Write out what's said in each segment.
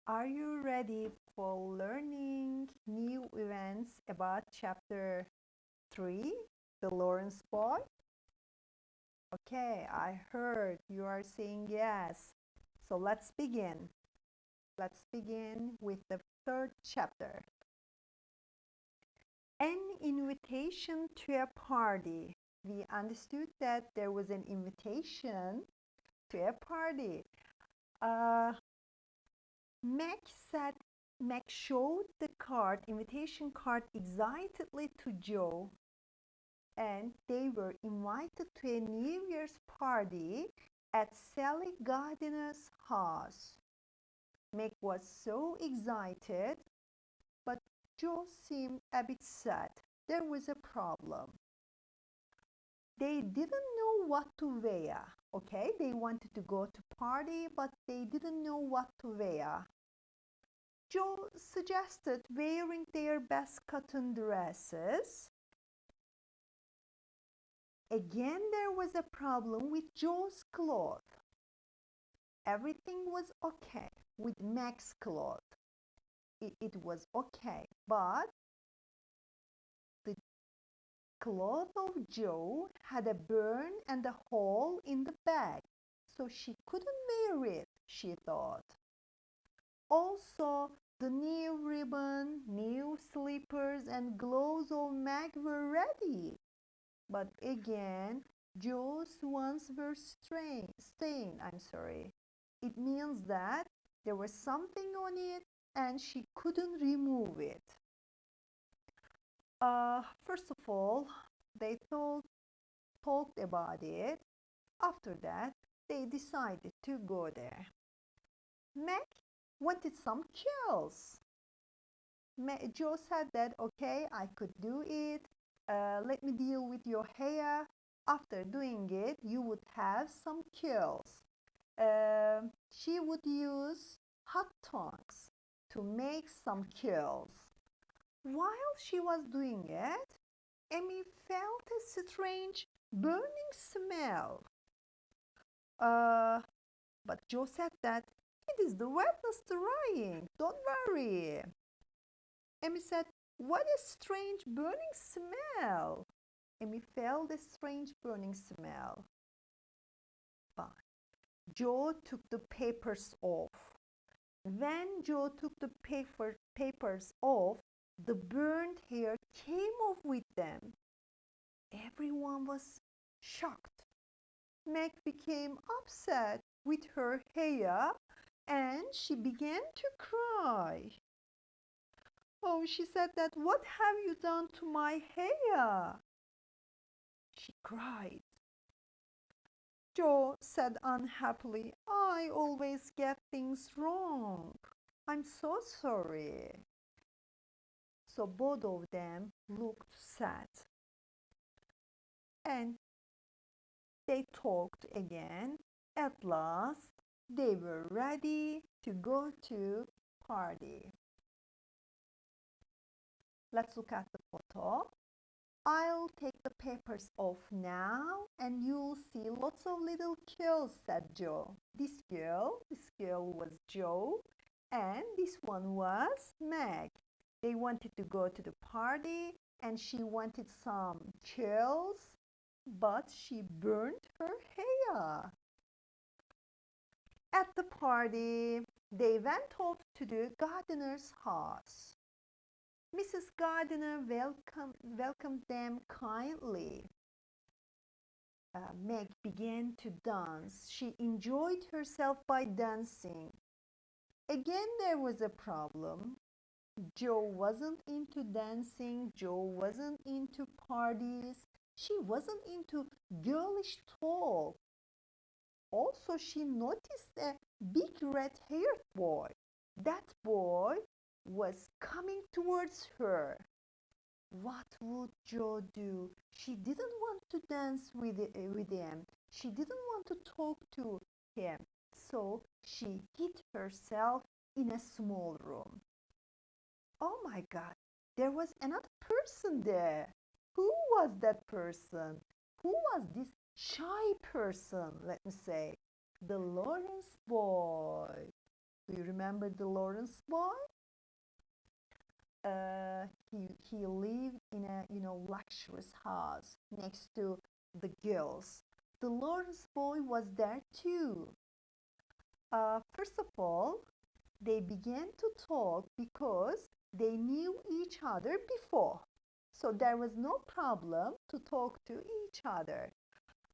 Are you ready for learning new events about chapter 3, the Lawrence Boy? Okay, I heard you are saying yes. So let's begin. Let's begin with the third chapter. An invitation to a party. We understood that there was an invitation to a party. Uh, Mac said Mac showed the invitation card excitedly to Joe, and they were invited to a New Year's party at Sally Gardiner's house. Meg was so excited, but Joe seemed a bit sad. There was a problem. They didn't know what to wear. Okay, they wanted to go to party, but they didn't know what to wear. Joe suggested wearing their best cotton dresses. Again, there was a problem with Joe's cloth. Everything was okay with Mac's cloth. It was okay, but the cloth of Joe had a burn and a hole in the back, so she couldn't wear it, she thought. Also, the new ribbon, new slippers, and gloves of Mac were ready. But again, Joe's ones were stained. It means that there was something on it and she couldn't remove it. First of all, they talked about it. After that, they decided to go there. Mac wanted some kills. Joe said that, okay, I could do it. Let me deal with your hair. After doing it, you would have some kills. She would use hot tongs to make some kills. While she was doing it, Emmy felt a strange burning smell. Uh, but Joe said that it is the wetness drying. Don't worry. Emmy said, what a strange burning smell. Emmy felt a strange burning smell. But Joe took the papers off. When Joe took the papers off, the burned hair came off with them. Everyone was shocked. Meg became upset with her hair and she began to cry. Oh, she said that, what have you done to my hair? She cried. Joe said unhappily, I always get things wrong. I'm so sorry. So both of them looked sad. And they talked again. At last, they were ready to go to party. Let's look at the photo. I'll take the papers off now and you'll see lots of little kills, said Joe. This girl was Joe, and this one was Meg. They wanted to go to the party and she wanted some kills, but she burned her hair. At the party, they went off to the gardener's house. Mrs. Gardiner welcomed them kindly. Meg began to dance. She enjoyed herself by dancing. Again, there was a problem. Joe wasn't into dancing. Joe wasn't into parties. She wasn't into girlish talk. Also, she noticed a big red-haired boy. That boy was coming towards her. What would Joe do? She didn't want to dance with him. She didn't want to talk to him. So she hid herself in a small room. Oh my God, there was another person there. Who was that person? Who was this shy person, let me say? The Lawrence boy. Do you remember the Lawrence boy? He lived in a luxurious house next to the girls. The Lawrence boy was there too. First of all, they began to talk because they knew each other before. So there was no problem to talk to each other.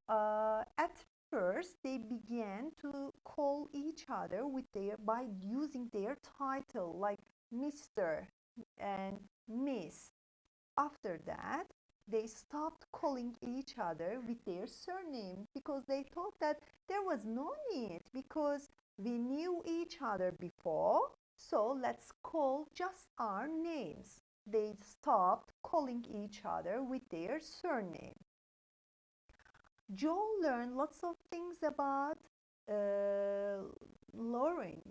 At first, they began to call each other by using their title, like Mr. and Miss. After that, they stopped calling each other with their surname because they thought that there was no need because we knew each other before, so let's call just our names. They stopped calling each other with their surname. Joe learned lots of things about Lauren,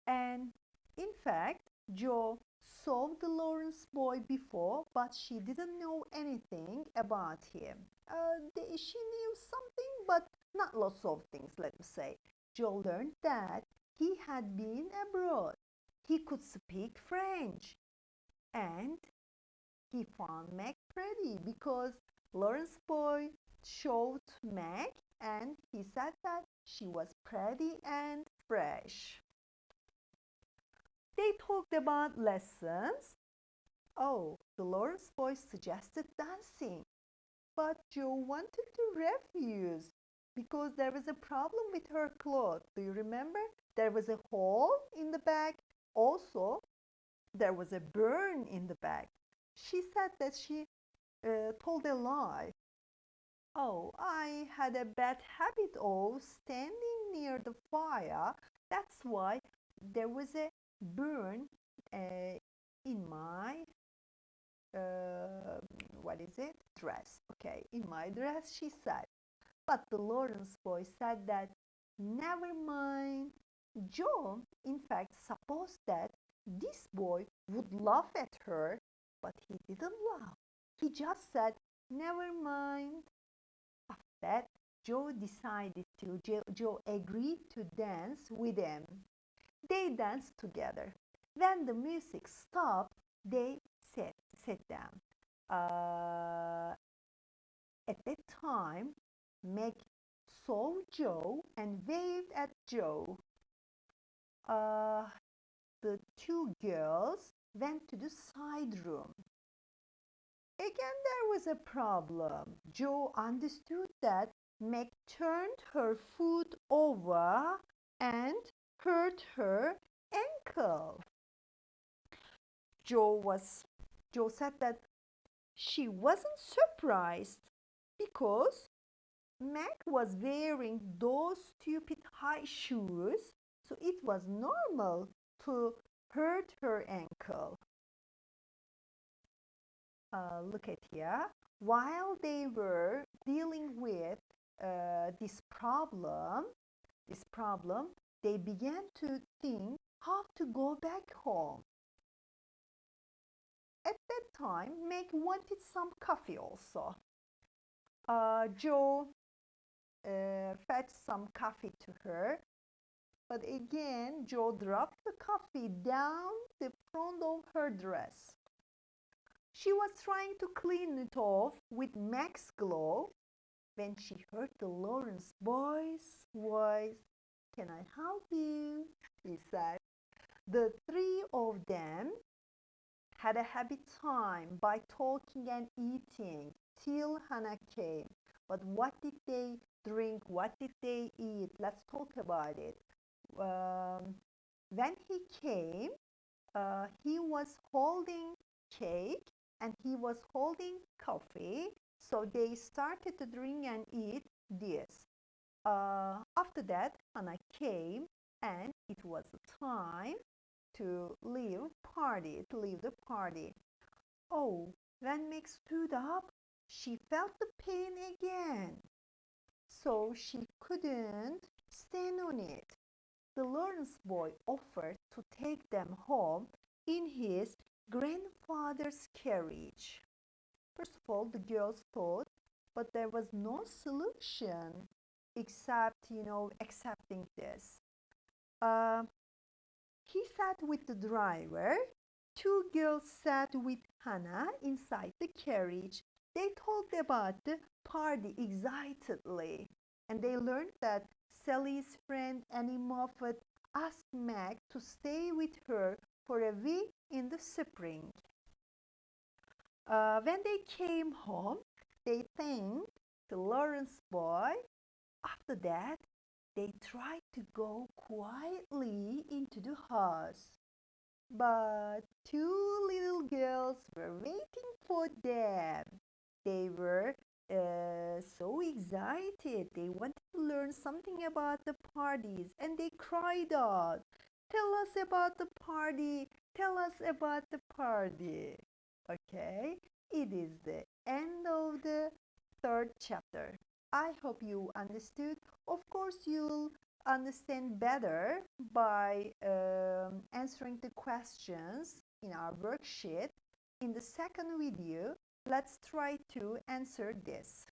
and in fact, Joe saw the Lawrence boy before, but she didn't know anything about him. She knew something, but not lots of things, let me say. Joe learned that he had been abroad. He could speak French, and he found Meg pretty because Lawrence boy showed Meg and he said that she was pretty and fresh. They talked about lessons. Oh, the Lawrence boy suggested dancing, but Joe wanted to refuse because there was a problem with her clothes. Do you remember? There was a hole in the bag. Also, there was a burn in the bag. She said that she told a lie. Oh, I had a bad habit of standing near the fire. That's why there was a burn in my what is it? Dress. Okay, in my dress, she said. But the Lawrence boy said that never mind. Joe, in fact, supposed that this boy would laugh at her, but he didn't laugh. He just said, never mind. After that, Joe agreed to dance with him. They danced together. When the music stopped, they sat down. At that time, Meg saw Joe and waved at Joe. Uh, the two girls went to the side room. Again, there was a problem. Joe understood that Meg turned her foot over and hurt her ankle. Joe said that she wasn't surprised because Meg was wearing those stupid high shoes, so it was normal to hurt her ankle. Look at here. While they were dealing with this problem, they began to think how to go back home. At that time, Meg wanted some coffee also. Joe fetched some coffee to her, but again, Joe dropped the coffee down the front of her dress. She was trying to clean it off with Meg's glove when she heard the Lawrence boy's voice. Can I help you? He said. The three of them had a happy time by talking and eating till Hannah came. But what did they drink? What did they eat? Let's talk about it. When he came, he was holding cake and he was holding coffee. So they started to drink and eat this. After that, Hannah came and it was time to leave the party. Oh, when Meg stood up, she felt the pain again. So she couldn't stand on it. The Lawrence boy offered to take them home in his grandfather's carriage. First of all, the girls thought, but there was no solution except, accepting this. He sat with the driver. Two girls sat with Hannah inside the carriage. They talked about the party excitedly, and they learned that Sally's friend Annie Moffat asked Meg to stay with her for a week in the spring. When they came home, they thanked the Lawrence boy. After that, they tried to go quietly into the house. But two little girls were waiting for them. They were so excited. They wanted to learn something about the parties and they cried out, "Tell us about the party! Tell us about the party!" Okay, it is the end of the third chapter. I hope you understood. Of course, you'll understand better by answering the questions in our worksheet. In the second video, let's try to answer this.